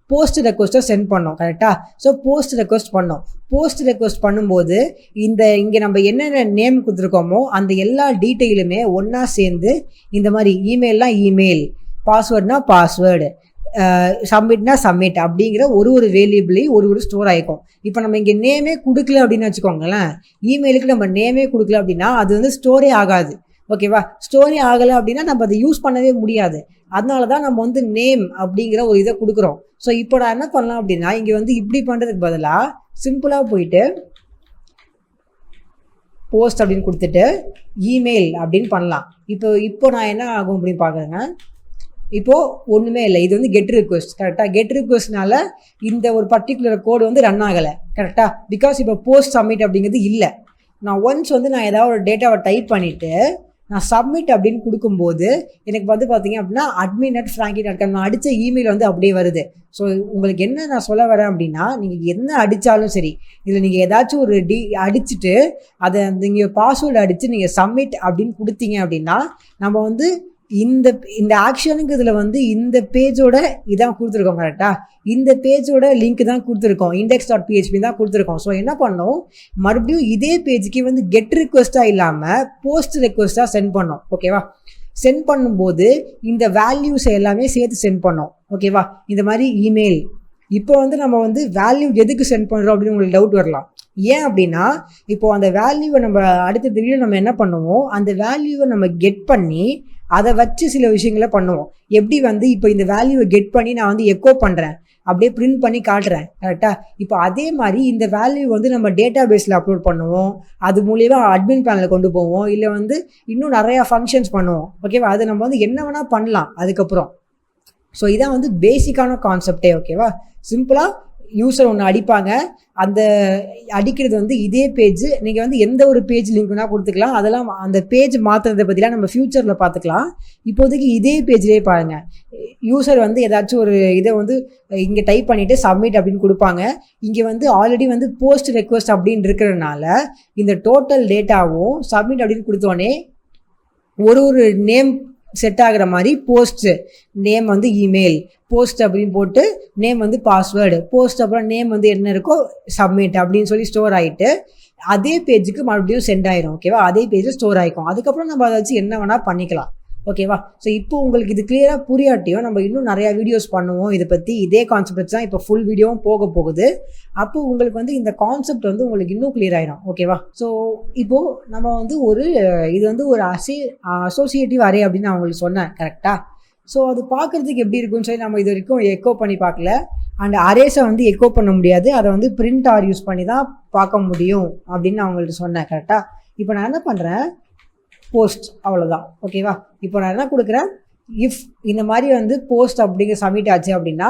போஸ்ட் ரெக்வஸ்ட்டை சென்ட் பண்ணோம். கரெக்டாக? ஸோ போஸ்ட் ரெக்வஸ்ட் பண்ணோம். போஸ்ட் ரெக்வஸ்ட் பண்ணும்போது இங்கே நம்ம என்னென்ன நேம் கொடுத்துருக்கோமோ அந்த எல்லா டீட்டெயிலுமே ஒன்றா சேர்ந்து இந்த மாதிரி இமெயில்லாம் இமெயில், பாஸ்வேர்ட்னா பாஸ்வேர்டு, சப்மிட்னா சப்மிட் அப்படிங்கிற ஒரு வேரியபிளையும் ஒரு ஸ்டோர் ஆகிக்கும். இப்போ நம்ம இங்கே நேமே கொடுக்கல அப்படின்னு வச்சுக்கோங்களேன், இமெயிலுக்கு நம்ம நேமே கொடுக்கல அப்படின்னா அது வந்து ஸ்டோரே ஆகாது. ஓகேவா? ஸ்டோரே ஆகலை அப்படின்னா நம்ம அதை யூஸ் பண்ணவே முடியாது. அதனால தான் நம்ம வந்து நேம் அப்படிங்கிற ஒரு இதை கொடுக்குறோம். ஸோ இப்போ நான் என்ன பண்ணலாம் அப்படின்னா, இங்கே வந்து இப்படி பண்ணுறதுக்கு பதிலாக சிம்பிளாக போயிட்டு போஸ்ட் அப்படின்னு கொடுத்துட்டு இமெயில் அப்படின்னு பண்ணலாம். இப்போ நான் என்ன ஆகும் அப்படின்னு பார்க்குறேங்க. இப்போது ஒன்றுமே இல்லை, இது வந்து கெட் ரிக்வெஸ்ட். கரெக்டாக? கெட் ரிக்வெஸ்ட்னால இந்த ஒரு பர்டிகுலர் கோடு வந்து ரன் ஆகலை. கரெக்டாக? பிகாஸ் இப்போ போஸ்ட் சப்மிட் அப்படிங்கிறது இல்லை. நான் ஒன்ஸ் வந்து நான் ஏதாவது ஒரு டேட்டாவை டைப் பண்ணிவிட்டு நான் சப்மிட் அப்படின்னு கொடுக்கும்போது எனக்கு வந்து பார்த்தீங்க அப்படின்னா admin@frankie.com நான் அடித்த இமெயில் வந்து அப்படியே வருது. ஸோ உங்களுக்கு என்ன நான் சொல்ல வரேன் அப்படின்னா, நீங்கள் என்ன அடித்தாலும் சரி, இதில் நீங்கள் ஏதாச்சும் ஒரு அடிச்சுட்டு அதை நீங்கள் பாஸ்வேர்டு அடித்து நீங்கள் சப்மிட் அப்படின்னு கொடுத்தீங்க அப்படின்னா நம்ம வந்து இந்த ஆக்ஷனுக்கு இதில் வந்து இந்த பேஜோட இதான் கொடுத்துருக்கோம். கரெக்டாக? இந்த பேஜோட லிங்க் தான் கொடுத்துருக்கோம், index.php தான் கொடுத்துருக்கோம். ஸோ என்ன பண்ணோம், மறுபடியும் இதே பேஜுக்கு வந்து கெட் ரிக்வெஸ்ட்டாக இல்லாமல் போஸ்ட் ரெக்வெஸ்ட்டாக சென்ட் பண்ணோம். ஓகேவா? சென்ட் பண்ணும்போது இந்த வேல்யூஸ் எல்லாமே சேர்த்து சென்ட் பண்ணோம். ஓகேவா? இந்த மாதிரி இமெயில். இப்போ வந்து நம்ம வந்து வேல்யூ எதுக்கு சென்ட் பண்ணுறோம் அப்படின்னு உங்களுக்கு டவுட் வரலாம். ஏன் அப்படின்னா, இப்போது அந்த வேல்யூவை நம்ம அடுத்த வீடியோ நம்ம என்ன பண்ணுவோம், அந்த வேல்யூவை நம்ம கெட் பண்ணி அதை வச்சு சில விஷயங்களை பண்ணுவோம். எப்படி வந்து இப்போ இந்த வேல்யூவை கெட் பண்ணி நான் வந்து எக்கோ பண்ணுறேன், அப்படியே பிரிண்ட் பண்ணி காட்டுறேன். கரெக்டாக? இப்போ அதே மாதிரி இந்த வேல்யூ வந்து நம்ம டேட்டா பேஸில் அப்லோட் பண்ணுவோம், அது மூலியமாக அட்மின் பேனலில் கொண்டு போவோம், இல்லை வந்து இன்னும் நிறையா ஃபங்க்ஷன்ஸ் பண்ணுவோம். ஓகேவா? அது நம்ம வந்து என்ன வேணால் பண்ணலாம் அதுக்கப்புறம். ஸோ இதான் வந்து பேசிக்கான கான்செப்டே. ஓகேவா? சிம்பிளாக யூஸர் ஒன்று அடிப்பாங்க, அந்த அடிக்கிறது வந்து இதே பேஜ், நீங்கள் வந்து எந்த ஒரு பேஜ் லிங்க் வேணால் கொடுத்துக்கலாம். அதெல்லாம் அந்த பேஜ் மாற்றுறதை பற்றிலாம் நம்ம ஃப்யூச்சரில் பார்த்துக்கலாம். இப்போதைக்கு இதே பேஜ்லேயே பாருங்கள், யூஸர் வந்து ஏதாச்சும் ஒரு இதை வந்து இங்கே டைப் பண்ணிவிட்டு சப்மிட் அப்படின்னு கொடுப்பாங்க. இங்கே வந்து ஆல்ரெடி வந்து போஸ்ட் ரெக்வெஸ்ட் அப்படின்னு இருக்கிறதுனால இந்த டோட்டல் டேட்டாவும் சப்மிட் அப்படின்னு கொடுத்தோடனே ஒரு நேம் செட் ஆகிற மாதிரி போஸ்ட் நேம் வந்து இமெயில், போஸ்ட் அப்படின்னு போட்டு நேம் வந்து பாஸ்வேர்டு, போஸ்ட் அப்புறம் நேம் வந்து என்ன இருக்கோ சப்மிட் அப்படின்னு சொல்லி ஸ்டோர் ஆகிட்டு அதே பேஜுக்கு மறுபடியும் சென்ட் ஆயிரும். ஓகேவா? அதே பேஜில் ஸ்டோர் ஆகிக்கும். அதுக்கப்புறம் நம்ம அதை வச்சு என்ன வேணால் பண்ணிக்கலாம். ஓகேவா? ஸோ இப்போ உங்களுக்கு இது கிளியராக புரியாட்டியும் நம்ம இன்னும் நிறையா வீடியோஸ் பண்ணுவோம் இதை பற்றி. இதே கான்செப்ட் தான் இப்போ ஃபுல் வீடியோவும் போக போகுது. அப்போ உங்களுக்கு வந்து இந்த கான்செப்ட் வந்து உங்களுக்கு இன்னும் கிளியர் ஆகிடும். ஓகேவா? ஸோ இப்போது நம்ம வந்து இது வந்து ஒரு அசோசியேட்டிவ் அரே அப்படின்னு நான் உங்களுக்கு சொன்னேன். கரெக்டாக? ஸோ அது பார்க்குறதுக்கு எப்படி இருக்குன்னு சொல்லி நம்ம இது வரைக்கும் எக்கோ பண்ணி பார்க்கல. அண்ட் அரேஸை வந்து எக்கோ பண்ண முடியாது, அதை வந்து பிரிண்ட் ஆர் யூஸ் பண்ணி தான் பார்க்க முடியும் அப்படின்னு நான் உங்கள்கிட்ட சொன்னேன். கரெக்டாக? இப்போ நான் என்ன பண்ணுறேன், போஸ்ட், அவ்வளோதான். ஓகேவா? இப்போ நான் என்ன கொடுக்குறேன், இஃப் இந்த மாதிரி வந்து போஸ்ட் அப்படிங்கிற சப்மிட் ஆச்சு அப்படின்னா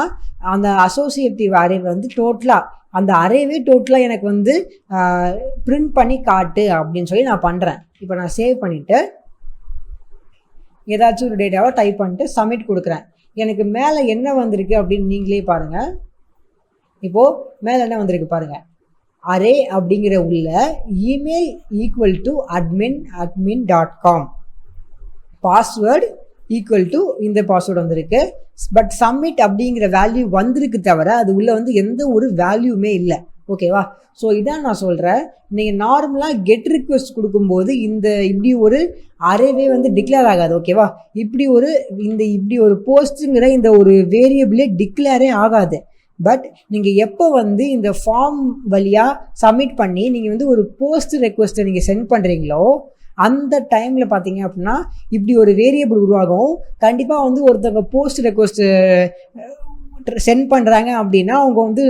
அந்த அசோசியேட்டிவ் அரே வந்து டோட்டலாக அந்த அரேவே டோட்டலாக எனக்கு வந்து பிரிண்ட் பண்ணி காட்டு அப்படின்னு சொல்லி நான் பண்ணுறேன். இப்போ நான் சேவ் பண்ணிவிட்டு ஏதாச்சும் ஒரு டேட்டாவை டைப் பண்ணிட்டு சப்மிட் கொடுக்குறேன். எனக்கு மேலே என்ன வந்திருக்கு அப்படின்னு நீங்களே பாருங்கள். இப்போது மேலே என்ன வந்திருக்கு பாருங்கள், அரே அப்படிங்கிற உள்ள email equal to admin.com, password equal to இந்த பாஸ்வேர்டு வந்திருக்கு. பட் சப்மிட் அப்படிங்கிற வேல்யூ வந்திருக்கு தவிர அது உள்ள வந்து எந்த ஒரு வேல்யூமே இல்லை. ஓகேவா? ஸோ இதான் நான் சொல்கிறேன், நீங்கள் நார்மலாக கெட் ரிக்வெஸ்ட் கொடுக்கும்போது இப்படி ஒரு அரேவே வந்து டிக்ளேர் ஆகாது. ஓகேவா? இப்படி ஒரு போஸ்ட்டுங்கிற இந்த ஒரு வேரியபிளே டிக்ளேரே ஆகாது. பட் நீங்கள் எப்போ வந்து இந்த ஃபார்ம் வழியாக சப்மிட் பண்ணி நீங்கள் வந்து ஒரு போஸ்ட் ரெக்வெஸ்ட்டை நீங்கள் சென்ட் பண்ணுறீங்களோ அந்த டைமில் பார்த்தீங்க அப்படின்னா இப்படி ஒரு வேரியபிள் உருவாகும். கண்டிப்பாக வந்து ஒருத்தவங்க போஸ்ட் ரெக்வஸ்ட்டு சென்ட் பண்ணுறாங்க அப்படின்னா அவங்க வந்து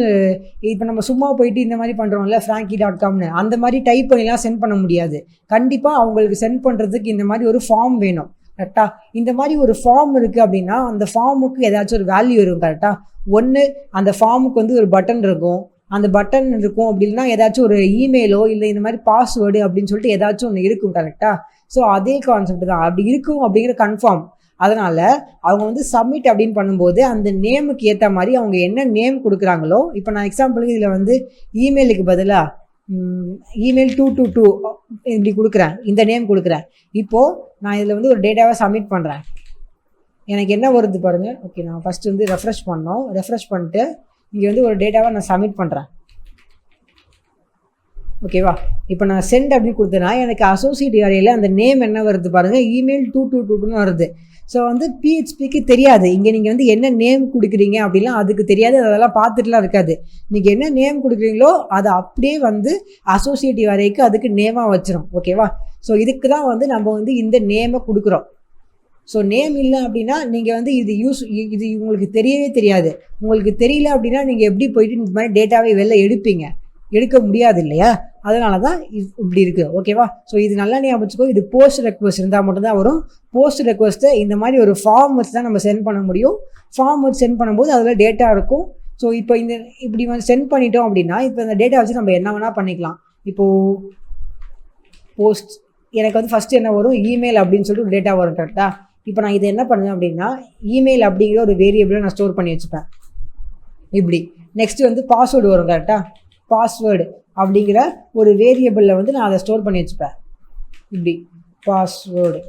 இப்போ நம்ம சும்மா போயிட்டு இந்த மாதிரி பண்ணுறோம்ல frankie.comனு அந்த மாதிரி டைப் பண்ணிலாம் சென்ட் பண்ண முடியாது. கண்டிப்பாக அவங்களுக்கு சென்ட் பண்ணுறதுக்கு இந்த மாதிரி ஒரு ஃபார்ம் வேணும். கரெக்டாக இந்த மாதிரி ஒரு ஃபார்ம் இருக்குது அப்படின்னா அந்த ஃபார்முக்கு ஏதாச்சும் ஒரு வேல்யூ இருக்கும். கரெக்டாக ஒன்று அந்த ஃபார்முக்கு வந்து ஒரு பட்டன் இருக்கும். அந்த பட்டன் இருக்கும் அப்படின்னா ஏதாச்சும் ஒரு இமெயிலோ இல்லை இந்த மாதிரி பாஸ்வேர்டு அப்படின்னு சொல்லிட்டு ஏதாச்சும் ஒன்று இருக்கும். கரெக்டாக ஸோ அதே கான்செப்ட் தான் அப்படி இருக்கும் அப்படிங்கிற கன்ஃபார்ம். அதனால் அவங்க வந்து சப்மிட் அப்படின்னு பண்ணும்போது அந்த நேமுக்கு ஏற்ற மாதிரி அவங்க என்ன நேம் கொடுக்குறாங்களோ, இப்போ நான் எக்ஸாம்பிளுக்கு இதில் வந்து இமெயிலுக்கு பதிலாக இமெயில் 222 இப்படி கொடுக்குறேன், இந்த நேம் கொடுக்குறேன். இப்போது நான் இதில் வந்து ஒரு டேட்டாவை சப்மிட் பண்ணுறேன். எனக்கு என்ன வருது பாருங்கள். ஓகே, நான் ஃபஸ்ட்டு வந்து ரெஃப்ரெஷ் பண்ணோம். ரெஃப்ரெஷ் பண்ணிட்டு இங்கே வந்து ஒரு டேட்டாவை நான் சப்மிட் பண்ணுறேன். ஓகேவா, இப்போ நான் சென்ட் அப்படி கொடுத்தேன்னா எனக்கு அசோசியேட் ஏரியாவில் அந்த நேம் என்ன வருது பாருங்கள், இமெயில் 222ன்னு வருது. ஸோ வந்து பிஹெச்பிக்கு தெரியாது இங்கே நீங்கள் வந்து என்ன நேம் கொடுக்குறீங்க அப்படிலாம் அதுக்கு தெரியாது. அதெல்லாம் பார்த்துட்டுலாம் இருக்காது. நீங்கள் என்ன நேம் கொடுக்குறீங்களோ அதை அப்படியே வந்து அசோசியேட்டிவ் வரைக்கும் அதுக்கு நேமாக வச்சிடும். ஓகேவா, ஸோ இதுக்கு தான் வந்து நம்ம வந்து இந்த நேமை கொடுக்குறோம். ஸோ நேம் இல்லை அப்படின்னா நீங்கள் வந்து இது உங்களுக்கு தெரியவே தெரியாது. உங்களுக்கு தெரியல அப்படின்னா நீங்கள் எப்படி போயிட்டு இந்த மாதிரி டேட்டாவை வெளில எடுக்க முடியாது இல்லையா? அதனால தான் இப்படி இருக்குது. ஓகேவா, ஸோ இது நல்லா ஞாபகம் வச்சுக்கோ. இது போஸ்ட் ரெக்வஸ்ட் இருந்தால் மட்டும்தான் வரும். போஸ்ட் ரெக்வஸ்ட்டை இந்த மாதிரி ஒரு ஃபார்ம் வச்சு தான் நம்ம சென்ட் பண்ண முடியும். ஃபார்ம் வச்சு சென்ட் பண்ணும்போது அதில் டேட்டா இருக்கும். ஸோ இப்போ இப்படி வந்து சென்ட் பண்ணிட்டோம் அப்படின்னா இப்போ இந்த டேட்டா வச்சு நம்ம என்ன வேணால் பண்ணிக்கலாம். இப்போது போஸ்ட் எனக்கு வந்து ஃபஸ்ட்டு என்ன வரும், இமெயில் அப்படின்னு சொல்லிட்டு ஒரு டேட்டா வரும். கரெக்டாக, இப்போ நான் இதை என்ன பண்ணுவேன் அப்படின்னா இமெயில் அப்படிங்கிற ஒரு வேரியபிளை நான் ஸ்டோர் பண்ணி வச்சுப்பேன். இப்படி நெக்ஸ்ட்டு வந்து பாஸ்வேர்டு வரும். கரெக்டாக, பாஸ்வேர்டு அப்படிங்கிற ஒரு வேரியபிளில் வந்து நான் அதை ஸ்டோர் பண்ணி வச்சுப்பேன். இப்படி பாஸ்வேர்டு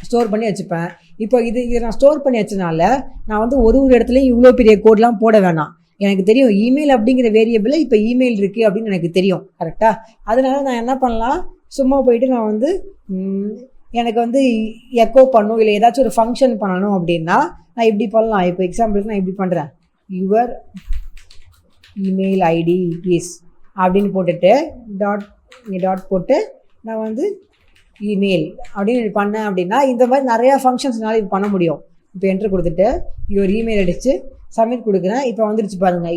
ஸ்டோர் பண்ணி வச்சுப்பேன். இப்போ இதை நான் ஸ்டோர் பண்ணி வச்சனால நான் வந்து ஒரு இடத்துலையும் இவ்வளோ பெரிய கோட்லாம் போட வேணாம். எனக்கு தெரியும் இமெயில் அப்படிங்கிற வேரியபிளில் இப்போ இமெயில் இருக்குது அப்படின்னு எனக்கு தெரியும். கரெக்டாக, அதனால நான் என்ன பண்ணலாம், சும்மா போயிட்டு நான் வந்து எனக்கு வந்து எக்கோ பண்ணணும் இல்லை ஏதாச்சும் ஒரு ஃபங்க்ஷன் பண்ணணும் அப்படின்னா நான் இப்படி பண்ணலாம். இப்போ எக்ஸாம்பிளுக்கு நான் இப்படி பண்ணுறேன், யுவர் இமெயில் ஐடி இஸ் அப்படின்னு போட்டுட்டு டாட் போட்டு நான் வந்து இமெயில் அப்படின்னு பண்ணேன் அப்படின்னா இந்த மாதிரி நிறையா ஃபங்க்ஷன்ஸ்னால இது பண்ண முடியும். இப்போ என்ட்ரு கொடுத்துட்டு யுவர் இமெயில் அடித்து சப்மிட் கொடுக்குறேன். இப்போ வந்துருச்சு பாருங்கள்,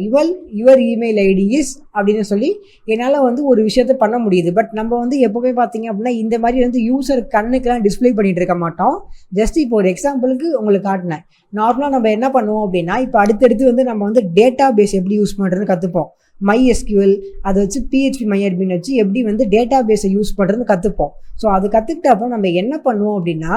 யுவர் இமெயில் ஐடி இஸ் அப்படின்னு சொல்லி என்னால் வந்து ஒரு விஷயத்த பண்ண முடியுது. பட் நம்ம வந்து எப்போவுமே பார்த்தீங்க அப்படின்னா இந்த மாதிரி வந்து யூசர் கண்ணுக்கெலாம் டிஸ்பிளே பண்ணிகிட்டு இருக்க மாட்டோம். ஜஸ்ட் இப்போ ஒரு எக்ஸாம்பிளுக்கு உங்களுக்கு காட்டினேன். நார்மலாக நம்ம என்ன பண்ணுவோம் அப்படின்னா இப்போ அடுத்தடுத்து வந்து நம்ம வந்து டேட்டா பேஸ் எப்படி யூஸ் பண்ணுறதுன்னு கற்றுப்போம். MySQL அதை வச்சு PHP MyAdmin வச்சு எப்படி வந்து டேட்டா பேஸை யூஸ் பண்ணுறதுன்னு கற்றுப்போம். ஸோ அது கற்றுக்கிட்டப்போ நம்ம என்ன பண்ணுவோம் அப்படின்னா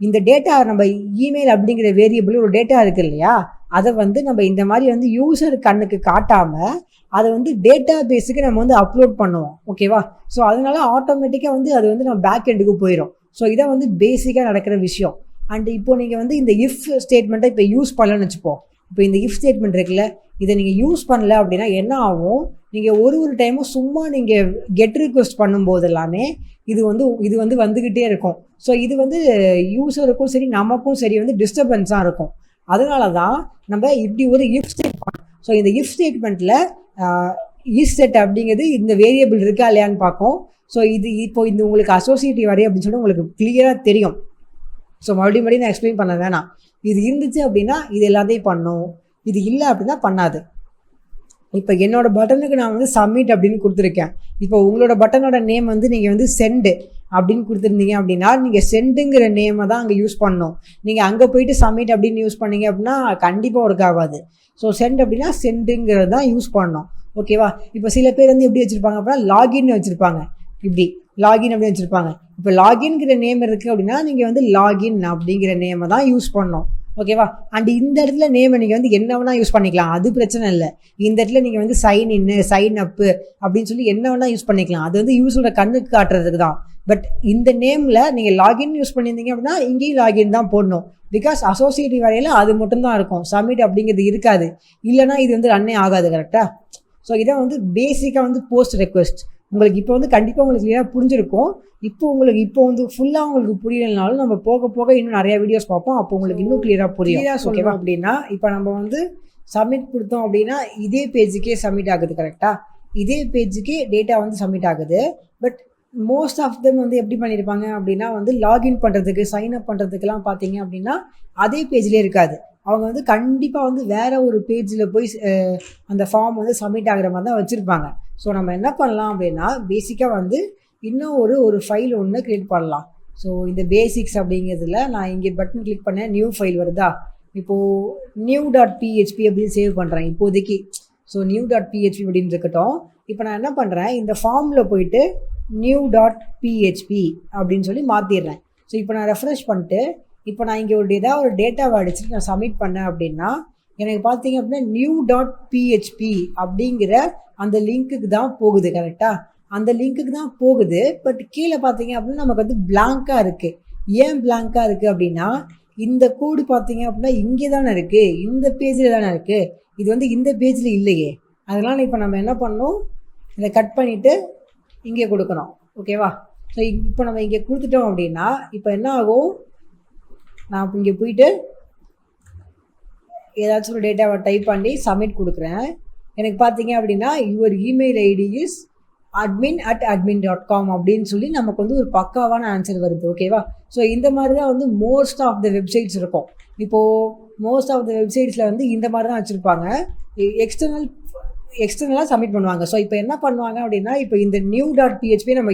இந்த டேட்டா நம்ம இமெயில் அப்படிங்கிற வேரியபிள் ஒரு டேட்டா இருக்குது இல்லையா, அதை வந்து நம்ம இந்த மாதிரி வந்து யூசர் கண்ணுக்கு காட்டாமல் அதை வந்து டேட்டா பேஸுக்கு நம்ம வந்து அப்லோட் பண்ணுவோம். ஓகேவா, ஸோ அதனால ஆட்டோமேட்டிக்காக வந்து அது வந்து நம்ம பேக் எண்டுக்கு போயிடும். ஸோ இதை வந்து பேசிக்காக நடக்கிற விஷயம். அண்ட் இப்போது நீங்கள் வந்து இந்த இஃப் ஸ்டேட்மெண்ட்டை இப்போ யூஸ் பண்ணலன்னு வச்சுப்போம். இப்போ இந்த இஃப் ஸ்டேட்மெண்ட் இருக்குல்ல, இதை நீங்கள் யூஸ் பண்ணல அப்படின்னா என்ன ஆகும், நீங்கள் ஒரு டைமும் சும்மா நீங்கள் கெட் ரிக்வெஸ்ட் பண்ணும்போது எல்லாமே இது வந்து வந்துக்கிட்டே இருக்கும். ஸோ இது வந்து யூஸருக்கும் சரி நமக்கும் சரி வந்து டிஸ்டர்பன்ஸாக இருக்கும். அதனால தான் நம்ம இப்படி ஒரு இஃப் ஸ்டேட்மெண்ட். ஸோ இந்த இஃப் ஸ்டேட்மெண்ட்டில் இஸ் செட் அப்படிங்கிறது இந்த வேரியபிள் இருக்கா இல்லையான்னு பார்க்கும். ஸோ இப்போ உங்களுக்கு அசோசியேட்டிவ் அரே அப்படின்னு சொல்லிட்டு உங்களுக்கு கிளியராக தெரியும். ஸோ மறுபடியும் நான் எக்ஸ்பிளைன் பண்ண வேணாம். இது இருந்துச்சு அப்படின்னா இது எல்லாத்தையும் பண்ணும், இது இல்லை அப்படின்னா பண்ணாது. இப்போ என்னோட பட்டனுக்கு நான் வந்து சப்மிட் அப்படின்னு கொடுத்துருக்கேன். இப்போ உங்களோட பட்டனோட நேம் வந்து நீங்கள் வந்து சென்டு அப்படின்னு கொடுத்துருந்தீங்க அப்படின்னா நீங்கள் சென்டுங்கிற நேமை தான் அங்கே யூஸ் பண்ணணும். நீங்கள் அங்கே போயிட்டு சப்மிட் அப்படின்னு யூஸ் பண்ணீங்க அப்படின்னா கண்டிப்பாக ஒர்க் ஆகாது. ஸோ சென்ட் அப்படின்னா சென்டுங்கிறது தான் யூஸ் பண்ணணும். ஓகேவா, இப்போ சில பேர் வந்து எப்படி வச்சுருப்பாங்க அப்படின்னா லாகின் வச்சுருப்பாங்க. இப்படி லாகின் அப்படின்னு வச்சுருப்பாங்க. இப்போ லாகின்கிற நேம் இருக்குது அப்படின்னா நீங்கள் வந்து லாகின் அப்படிங்கிற நேமை தான் யூஸ் பண்ணணும். ஓகேவா, அண்ட் இந்த இடத்துல நேமை நீங்கள் வந்து என்ன வேணால் யூஸ் பண்ணிக்கலாம், அது பிரச்சனை இல்லை. இந்த இடத்துல நீங்கள் வந்து சைன் இன்னு சைன் அப்பு அப்படின்னு சொல்லி என்ன வேணால் யூஸ் பண்ணிக்கலாம். அது வந்து யூஸோட கண்ணுக்கு காட்டுறதுக்கு தான். பட் இந்த நேமில் நீங்கள் லாகின் யூஸ் பண்ணியிருந்தீங்க அப்படின்னா இங்கேயும் லாகின் தான் போடணும். பிகாஸ் அசோசியேட்டிவ் வரையில் அது மட்டும்தான் இருக்கும், சப்மிட் அப்படிங்கிறது இருக்காது. இல்லைனா இது வந்து ரன்னே ஆகாது. கரெக்டாக, ஸோ இதான் வந்து பேசிக்காக வந்து போஸ்ட் ரெக்வெஸ்ட். உங்களுக்கு இப்போ வந்து கண்டிப்பாக உங்களுக்கு கிளியராக புரிஞ்சிருக்கும். இப்போ வந்து ஃபுல்லாக உங்களுக்கு புரியலைனாலும் நம்ம போக போக இன்னும் நிறையா வீடியோஸ் பார்ப்போம். அப்போ உங்களுக்கு இன்னும் கிளியராக புரியும். ஓகேவா, அப்படின்னா இப்போ நம்ம வந்து சப்மிட் கொடுத்தோம் அப்படின்னா இதே பேஜுக்கே சப்மிட் ஆகுது. கரெக்டாக, இதே பேஜுக்கே டேட்டா வந்து சப்மிட் ஆகுது. பட் மோஸ்ட் ஆஃப் தெம் வந்து எப்படி பண்ணியிருப்பாங்க அப்படின்னா வந்து லாகின் பண்ணுறதுக்கு சைன் அப் பண்ணுறதுக்கெல்லாம் பார்த்தீங்க அப்படின்னா அதே பேஜ்லேயே இருக்காது. அவங்க வந்து கண்டிப்பாக வந்து வேறு ஒரு பேஜில் போய் அந்த ஃபார்ம் வந்து சப்மிட் ஆகிற மாதிரி தான் வச்சுருப்பாங்க. ஸோ நம்ம என்ன பண்ணலாம் அப்படின்னா பேசிக்காக வந்து இன்னும் ஒரு ஃபைல் ஒன்று க்ரியேட் பண்ணலாம். ஸோ இந்த பேசிக்ஸ் அப்படிங்கிறதுல நான் இங்கே பட்டன் கிளிக் பண்ணேன், நியூ ஃபைல் வருதா. இப்போது new.php அப்படின்னு சேவ் பண்ணுறேன் இப்போதைக்கு. ஸோ new.php அப்படின்னு இருக்கட்டும். இப்போ நான் என்ன பண்ணுறேன், இந்த ஃபார்மில் போயிட்டு new.php அப்படின்னு சொல்லி மாற்றிடுறேன். ஸோ இப்போ நான் ரெஃப்ரெஷ் பண்ணிட்டு இப்போ நான் இங்கே ஏதாவது ஒரு டேட்டாவை அடிச்சுட்டு நான் சப்மிட் பண்ணேன் அப்படின்னா எனக்கு பார்த்தீங்க அப்படின்னா new.php அப்படிங்கிற அந்த லிங்க்குக்கு தான் போகுது. கரெக்டாக அந்த லிங்க்குக்கு தான் போகுது. பட் கீழே பார்த்தீங்க அப்படின்னா நமக்கு வந்து பிளாங்காக இருக்குது. ஏன் பிளாங்காக இருக்குது அப்படின்னா இந்த கோடு பார்த்தீங்க அப்படின்னா இங்கே தானே இருக்குது, இந்த பேஜில் தானே இருக்குது, இது வந்து இந்த பேஜில் இல்லையே. அதனால் இப்போ நம்ம என்ன பண்ணணும், இதை கட் பண்ணிவிட்டு இங்கே கொடுக்கணும். ஓகேவா. ஸோ இப்போ நம்ம இங்கே கொடுத்துட்டோம் அப்படின்னா இப்போ என்ன ஆகும், நான் இங்கே போயிட்டு ஏதாச்சும் ஒரு டேட்டாவை டைப் பண்ணி சப்மிட் கொடுக்குறேன். எனக்கு பார்த்தீங்க அப்படின்னா your email ID is admin@admin.com அப்படின்னு சொல்லி நமக்கு வந்து ஒரு பக்காவான ஆன்சர் வருது. ஓகேவா. ஸோ இந்த மாதிரி தான் வந்து மோஸ்ட் ஆஃப் த வெப்சைட்ஸ் இருக்கும். இப்போது மோஸ்ட் ஆஃப் த வெப்சைட்ஸில் வந்து இந்த மாதிரி தான் வச்சுருப்பாங்க. எக்ஸ்டர்னலாக சப்மிட் பண்ணுவாங்க. ஸோ இப்போ என்ன பண்ணுவாங்க அப்படின்னா இப்போ இந்த new.php நம்ம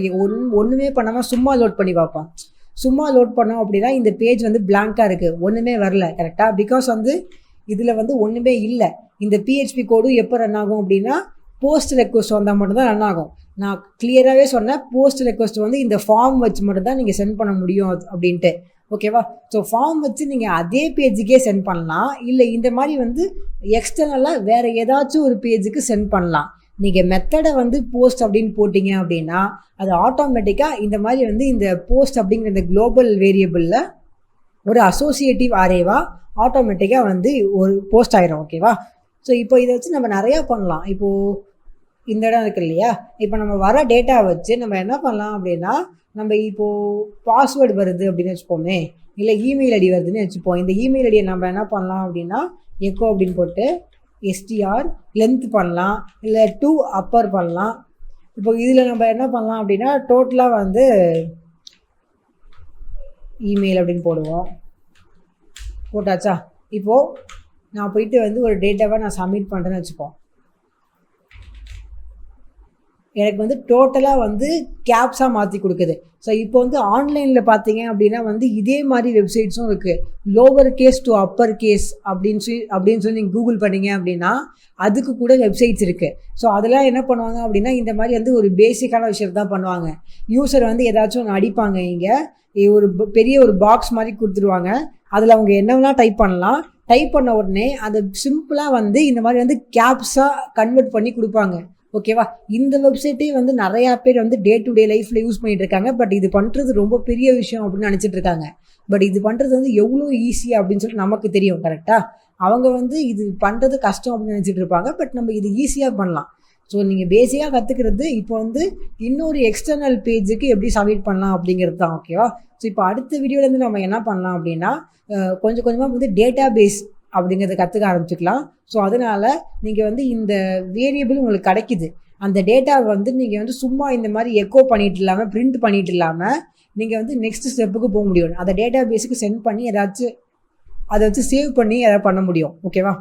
ஒன்றுமே பண்ணாமல் சும்மா லோட் பண்ணி பார்ப்போம். சும்மா லோட் பண்ணோம் அப்படின்னா இந்த பேஜ் வந்து பிளாங்காக இருக்குது, ஒன்றுமே வரல. கரெக்டாக. பிகாஸ் வந்து இதில் வந்து ஒன்றுமே இல்லை. இந்த PHP கோடும் எப்போ ரன் ஆகும் அப்படின்னா போஸ்ட் ரெக்வஸ்ட் வந்தால் மட்டும்தான் ரன் ஆகும். நான் கிளியராகவே சொன்னேன், போஸ்ட் ரெக்வஸ்ட் வந்து இந்த ஃபார்ம் வச்சு மட்டும்தான் நீங்கள் சென்ட் பண்ண முடியும் அப்படின்ட்டு. ஓகேவா. ஸோ ஃபார்ம் வச்சு நீங்கள் அதே பேஜுக்கே சென்ட் பண்ணலாம், இல்லை இந்த மாதிரி வந்து எக்ஸ்டர்னலாக வேறு ஏதாச்சும் ஒரு பேஜுக்கு சென்ட் பண்ணலாம். நீங்கள் மெத்தடை வந்து போஸ்ட் அப்படின்னு போட்டிங்க அப்படின்னா அது ஆட்டோமேட்டிக்காக இந்த மாதிரி வந்து இந்த போஸ்ட் அப்படிங்கிற இந்த குளோபல் வேரியபிளில் ஒரு அசோசியேட்டிவ் அரேவாக ஆட்டோமேட்டிக்காக வந்து ஒரு போஸ்ட் ஆயிரும். ஓகேவா. ஸோ இப்போ இதை வச்சு நம்ம நிறையா பண்ணலாம். இப்போது இந்த இடம் இருக்குது இல்லையா, இப்போ நம்ம வர டேட்டா வச்சு நம்ம என்ன பண்ணலாம் அப்படின்னா நம்ம இப்போது பாஸ்வேர்டு வருது அப்படின்னு வச்சுப்போமே, இல்லை இமெயில் ஐடி வருதுன்னு வச்சுப்போம். இந்த இமெயில் ஐடியை நம்ம என்ன பண்ணலாம் அப்படின்னா எக்கோ அப்படின்னு போட்டு str லென்த் பண்ணலாம், இல்லை to upper பண்ணலாம். இப்போ இதில் நம்ம என்ன பண்ணலாம் அப்படின்னா டோட்டலாக வந்து இமெயில் அப்படின்னு போடுவோம். போட்டாச்சா. இப்போது நான் போயிட்டு வந்து ஒரு டேட்டாவை நான் சப்மிட் பண்ணுறேன்னு வச்சுப்போம். எனக்கு வந்து டோட்டலாக வந்து கேப்ஸாக மாற்றி கொடுக்குது. ஸோ இப்போ வந்து ஆன்லைனில் பார்த்தீங்க அப்படின்னா வந்து இதே மாதிரி வெப்சைட்ஸும் இருக்குது. Lower case to upper case அப்படின்னு சொல்லி நீங்கள் கூகுள் பண்ணிங்க அப்படின்னா அதுக்கு கூட வெப்சைட்ஸ் இருக்குது. ஸோ அதெல்லாம் என்ன பண்ணுவாங்க அப்படின்னா இந்த மாதிரி வந்து ஒரு பேசிக்கான விஷயத்தை தான் பண்ணுவாங்க. யூசர் வந்து ஏதாச்சும் ஒன்று அடிப்பாங்க, இங்கே ஒரு பெரிய ஒரு பாக்ஸ் மாதிரி கொடுத்துருவாங்க. அதில் அவங்க என்னவெல்லாம் டைப் பண்ணலாம், டைப் பண்ண உடனே அதை சிம்பிளாக வந்து இந்த மாதிரி வந்து கேப்ஸாக கன்வெர்ட் பண்ணி கொடுப்பாங்க. ஓகேவா. இந்த வெப்சைட்டே வந்து நிறையா பேர் வந்து டே டு டே லைஃப்பில் யூஸ் பண்ணிகிட்டு இருக்காங்க. பட் இது பண்ணுறது ரொம்ப பெரிய விஷயம் அப்படின்னு நினச்சிட்டு இருக்காங்க. பட் இது பண்ணுறது வந்து எவ்வளோ ஈஸி அப்படின்னு சொல்லிட்டு நமக்கு தெரியும். கரெக்டாக. அவங்க வந்து இது பண்ணுறது கஷ்டம் அப்படின்னு நினச்சிட்டு இருப்பாங்க. பட் நம்ம இது ஈஸியாக பண்ணலாம். ஸோ நீங்கள் பேசிக்காக கற்றுக்கிறது இப்போ வந்து இன்னொரு எக்ஸ்டர்னல் பேஜுக்கு எப்படி சப்மிட் பண்ணலாம் அப்படிங்கிறது தான். ஓகேவா. ஸோ இப்போ அடுத்த வீடியோலேருந்து நம்ம என்ன பண்ணலாம் அப்படின்னா கொஞ்சம் கொஞ்சமாக வந்து டேட்டா பேஸ் அப்படிங்கிறத கற்றுக்க ஆரம்பிச்சுக்கலாம். ஸோ அதனால் நீங்கள் வந்து இந்த வேரியபிள் உங்களுக்கு கிடைக்குது, அந்த டேட்டாவை வந்து நீங்கள் வந்து சும்மா இந்த மாதிரி எக்கோ பண்ணிட்டு இல்லாமல் பிரிண்ட் பண்ணிட்டு இல்லாமல் நீங்கள் வந்து நெக்ஸ்ட் ஸ்டெப்புக்கு போக முடியும். அந்த டேட்டா பேஸுக்கு சென்ட் பண்ணி ஏதாச்சும் அதை வச்சு சேவ் பண்ணி எதாவது பண்ண முடியும். ஓகேவா.